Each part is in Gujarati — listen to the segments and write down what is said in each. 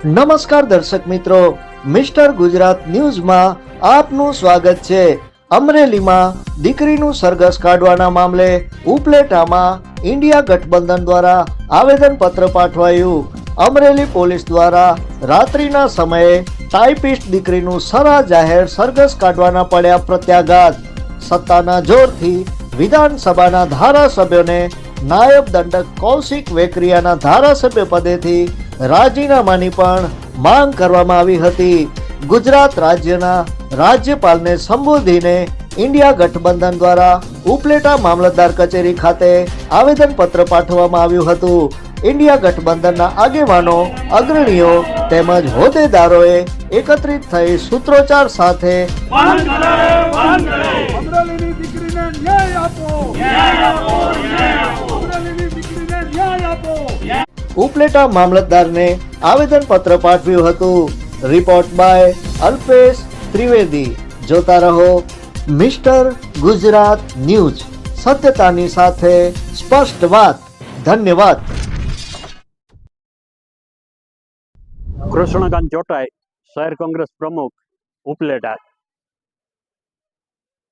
નમસ્કાર દર્શક મિત્રો, મિસ્ટર ગુજરાત ન્યૂઝમાં આપનું સ્વાગત છે। અમરેલીમાં દીકરીનું સરઘસ કાઢવાના મામલે ઉપલેટામાં ઇન્ડિયા ગઠબંધન દ્વારા આવેદનપત્ર પાઠવાયું। અમરેલી પોલીસ દ્વારા રાત્રિના સમયે ટાઈપિસ્ટ દીકરીનું સરા જાહેર સરઘસ કાઢવાના પડ્યા પ્રત્યાઘાત। સત્તાના જોરથી વિધાનસભાના ધારાસભ્યોને નાયબ દંડક કૌશિક વેકરિયાના ધારાસભ્ય પદેથી રાજીનામાની પણ માંગ કરવામાં આવી હતી। ગુજરાત રાજ્યના રાજ્યપાલને સંબોધીને ઇન્ડિયા ગઠબંધન દ્વારા ઉપલેટા મામલતદાર કચેરી ખાતે આવેદનપત્ર પાઠવવામાં આવ્યું હતું। ઇન્ડિયા ગઠબંધનના આગેવાનો, અગ્રણીઓ તેમજ હોદ્દેદારોએ એકત્રિત થઈ સૂત્રોચ્ચાર સાથે ઉપલેટા મામલતદારને આવેદનપત્ર પાઠવ્યું હતું। Report by Alpesh Trivedi. જોતા રહો મિસ્ટર ગુજરાત ન્યૂઝ, સત્યતાની સાથે સ્પષ્ટ વાત। ધન્યવાદ। કૃષ્ણકાંત ચોટાઈ, શહેર કોંગ્રેસ પ્રમુખ, ઉપલેટા।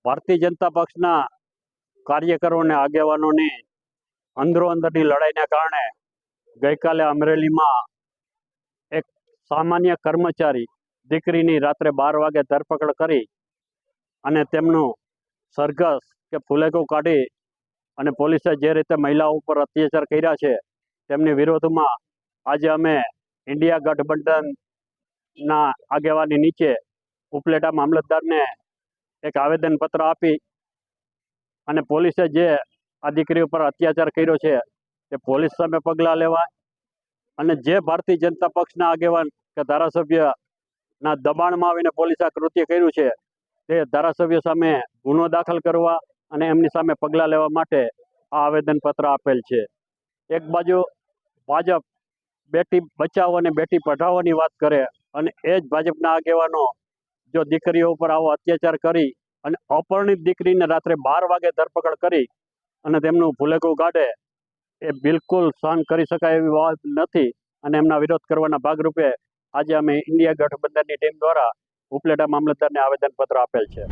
ભારતીય જનતા પક્ષના કાર્યકરો અને આગેવાનોની અંદરોઅંદરની લડાઈને કારણે ગઈકાલે અમરેલીમાં એક સામાન્ય કર્મચારી દીકરીની રાત્રે 12 વાગે ધરપકડ કરી અને તેમનું સરઘસ કે ફુલેકું કાઢી અને પોલીસે જે રીતે મહિલાઓ ઉપર અત્યાચાર કર્યા છે તેમની વિરોધમાં આજે અમે ઇન્ડિયા ગઠબંધનના આગેવાની નીચે ઉપલેટા મામલતદારને એક આવેદનપત્ર આપી અને પોલીસે જે આ દીકરી ઉપર અત્યાચાર કર્યો છે તે પોલીસ સામે પગલાં લેવા અને જે ભારતીય જનતા પક્ષના આગેવાન કે ધારાસભ્યના દબાણમાં આવીને પોલીસે આ કૃત્ય કર્યું છે તે ધારાસભ્ય સામે ગુનો દાખલ કરવા અને એમની સામે પગલાં લેવા માટે આ આવેદનપત્ર આપેલ છે। એક બાજુ ભાજપ બેટી બચાવો અને બેટી પઢાવોની વાત કરે અને એ જ ભાજપના આગેવાનો જો દીકરીઓ ઉપર આવો અત્યાચાર કરી અને અપરિણિત દીકરીને રાત્રે 12 વાગે ધરપકડ કરી અને તેમનું ફુલેકું કાઢે એ બિલકુલ સહન કરી શકાય એવી વાત નથી અને એમના વિરોધ કરવાના ભાગરૂપે આજે અમે ઇન્ડિયા ગઠબંધનની ટીમ દ્વારા ઉપલેટા મામલતદારને આવેદનપત્ર આપેલ છે।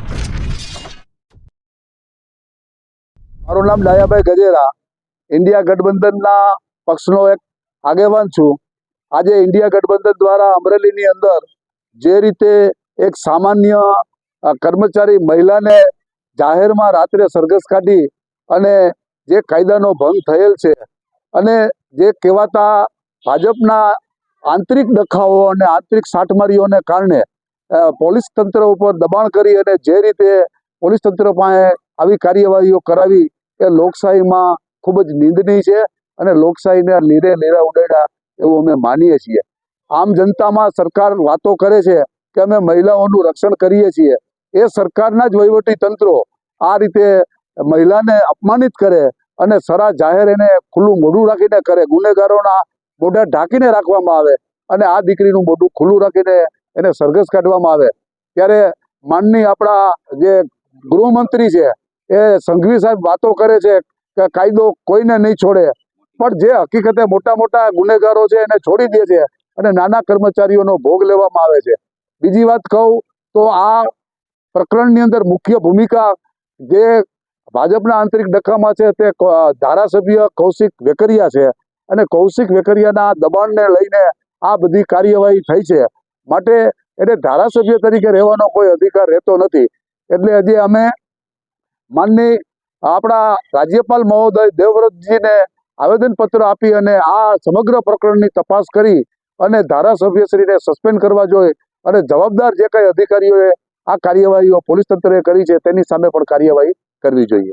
મારું નામ ડાયાભાઈ ગજેરા, ઇન્ડિયા ગઠબંધનના પક્ષનો એક આગેવાન છું। આજે ઇન્ડિયા ગઠબંધન દ્વારા અમરેલીની અંદર જે રીતે એક સામાન્ય કર્મચારી મહિલાને જાહેરમાં રાત્રે સરઘસ કાઢી અને જે કાયદાનો ભંગ થયેલ છે અને જે કહેવાતા ભાજપના આંતરિક ડખાઓ અને આંતરિક સાટમારીઓને કારણે પોલીસ તંત્ર ઉપર દબાણ કરી અને જે રીતે પોલીસ તંત્ર પાસે આવી કાર્યવાહીઓ કરાવી એ લોકશાહીમાં ખૂબ જ નિંદનીય છે અને લોકશાહીને લીરે લીરા ઉડાડ્યા એવું અમે માનીએ છીએ। આમ જનતામાં સરકાર વાતો કરે છે કે અમે મહિલાઓનું રક્ષણ કરીએ છીએ, એ સરકારના જ વહીવટી તંત્રો આ રીતે મહિલાને અપમાનિત કરે અને સરા જાહેર એને ખુલ્લું મોઢું રાખીને કરે, ગુનેગારોના મોઢા ઢાંકીને રાખવામાં આવે અને આ દીકરીનું મોઢું ખુલ્લું રાખીને એને સરઘસ કાઢવામાં આવે, ત્યારે માનની આપણા જે ગૃહમંત્રી છે એ સંઘવી સાહેબ વાતો કરે છે કે કાયદો કોઈને નહીં છોડે, પણ જે હકીકતે મોટા મોટા ગુનેગારો છે એને છોડી દે છે અને નાના કર્મચારીઓનો ભોગ લેવામાં આવે છે। બીજી વાત કહું તો આ પ્રકરણની અંદર મુખ્ય ભૂમિકા જે ભાજપના આંતરિક ડખામાં છે તે ધારાસભ્ય કૌશિક વેકરિયા છે અને કૌશિક વેકરિયાના દબાણને લઈને આ બધી કાર્યવાહી થઈ છે, માટે એને ધારાસભ્ય તરીકે રહેવાનો કોઈ અધિકાર રહેતો નથી। એટલે હજી અમે માનની આપણા રાજ્યપાલ મહોદય દેવવ્રતજીને આવેદનપત્ર આપી અને આ સમગ્ર પ્રકરણની તપાસ કરી અને ધારાસભ્યશ્રીને સસ્પેન્ડ કરવા જોઈએ અને જવાબદાર જે કંઈ અધિકારીઓએ આ કાર્યવાહીઓ પોલીસ તંત્રએ કરી છે તેની સામે પણ કાર્યવાહી કરવી જોઈએ।